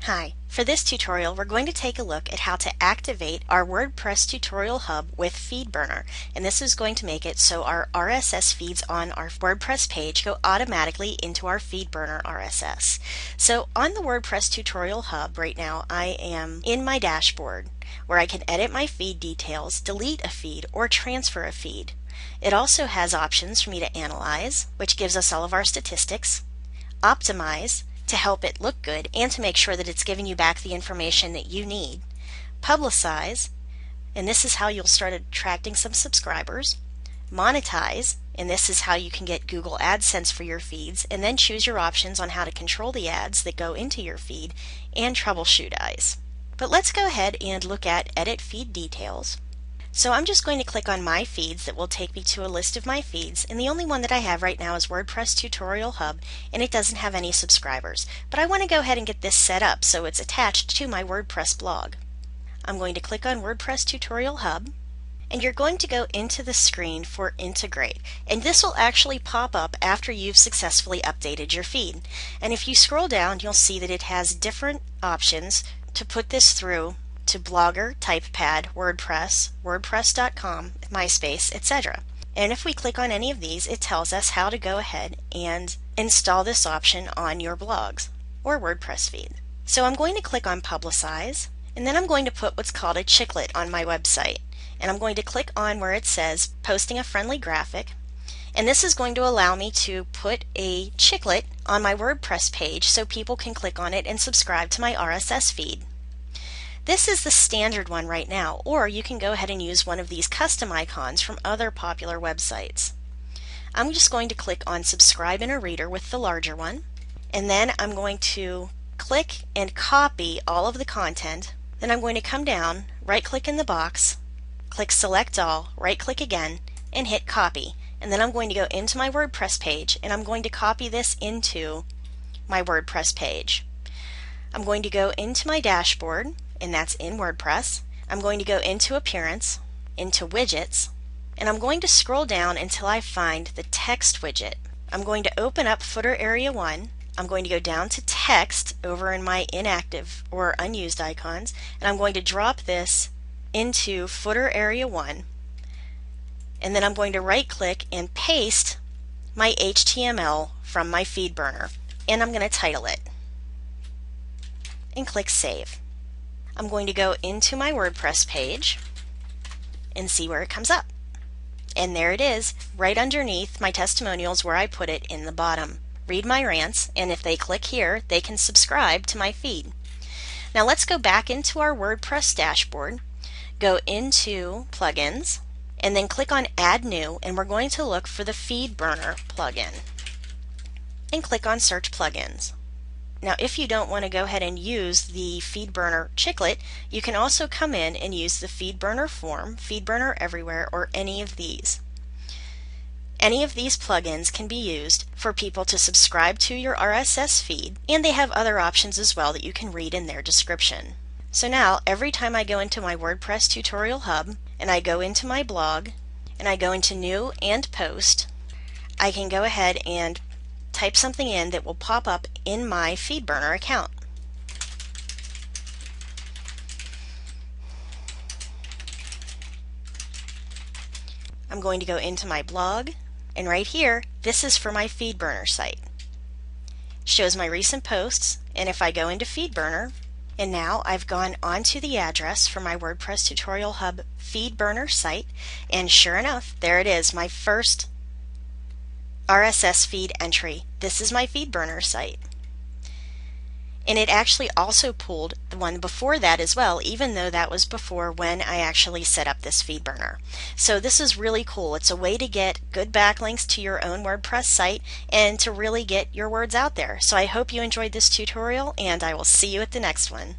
Hi, for this tutorial we're going to take a look at how to activate our WordPress tutorial hub with Feedburner, and this is going to make it so our RSS feeds on our WordPress page go automatically into our Feedburner RSS. So on the WordPress tutorial hub right now I am in my dashboard where I can edit my feed details, delete a feed, or transfer a feed. It also has options for me to analyze, which gives us all of our statistics, optimize, to help it look good and to make sure that it's giving you back the information that you need. Publicize, and this is how you'll start attracting some subscribers. Monetize, and this is how you can get Google AdSense for your feeds, and then choose your options on how to control the ads that go into your feed, and troubleshootize. But let's go ahead and look at Edit Feed Details. So I'm just going to click on My Feeds. That will take me to a list of my feeds, and the only one that I have right now is WordPress Tutorial Hub, and it doesn't have any subscribers. But I want to go ahead and get this set up so it's attached to my WordPress blog. I'm going to click on WordPress Tutorial Hub, and you're going to go into the screen for Integrate, and this will actually pop up after you've successfully updated your feed. And if you scroll down, you'll see that it has different options to put this through to Blogger, TypePad, WordPress, WordPress.com, MySpace, etc. And if we click on any of these, it tells us how to go ahead and install this option on your blogs or WordPress feed. So I'm going to click on Publicize, and then I'm going to put what's called a chiclet on my website. And I'm going to click on where it says Posting a Friendly Graphic, and this is going to allow me to put a chiclet on my WordPress page so people can click on it and subscribe to my RSS feed. This is the standard one right now, or you can go ahead and use one of these custom icons from other popular websites. I'm just going to click on Subscribe in a Reader with the larger one, and then I'm going to click and copy all of the content. Then I'm going to come down, right-click in the box, click Select All, right-click again, and hit Copy. And then I'm going to go into my WordPress page, and I'm going to copy this into my WordPress page. I'm going to go into my dashboard, and that's in WordPress. I'm going to go into Appearance, into Widgets, and I'm going to scroll down until I find the Text widget. I'm going to open up Footer Area 1. I'm going to go down to Text over in my inactive or unused icons, and I'm going to drop this into Footer Area 1. And then I'm going to right-click and paste my HTML from my Feedburner, and I'm going to title it and click Save. I'm going to go into my WordPress page and see where it comes up. And there it is, right underneath my testimonials where I put it in the bottom. Read my rants, and if they click here, they can subscribe to my feed. Now let's go back into our WordPress dashboard, go into Plugins, and then click on Add New, and we're going to look for the Feedburner plugin. And click on Search Plugins. Now if you don't want to go ahead and use the Feedburner chiclet, you can also come in and use the Feedburner form, Feedburner Everywhere, or any of these. Any of these plugins can be used for people to subscribe to your RSS feed, and they have other options as well that you can read in their description. So now every time I go into my WordPress tutorial hub, and I go into my blog, and I go into New and Post, I can go ahead and type something in that will pop up in my Feedburner account. I'm going to go into my blog, and right here, this is for my Feedburner site. It shows my recent posts, and if I go into Feedburner, and now I've gone onto the address for my WordPress Tutorial Hub Feedburner site, and sure enough, there it is, my first RSS feed entry. This is my Feedburner site. And it actually also pulled the one before that as well, even though that was before when I actually set up this Feedburner. So this is really cool. It's a way to get good backlinks to your own WordPress site and to really get your words out there. So I hope you enjoyed this tutorial, and I will see you at the next one.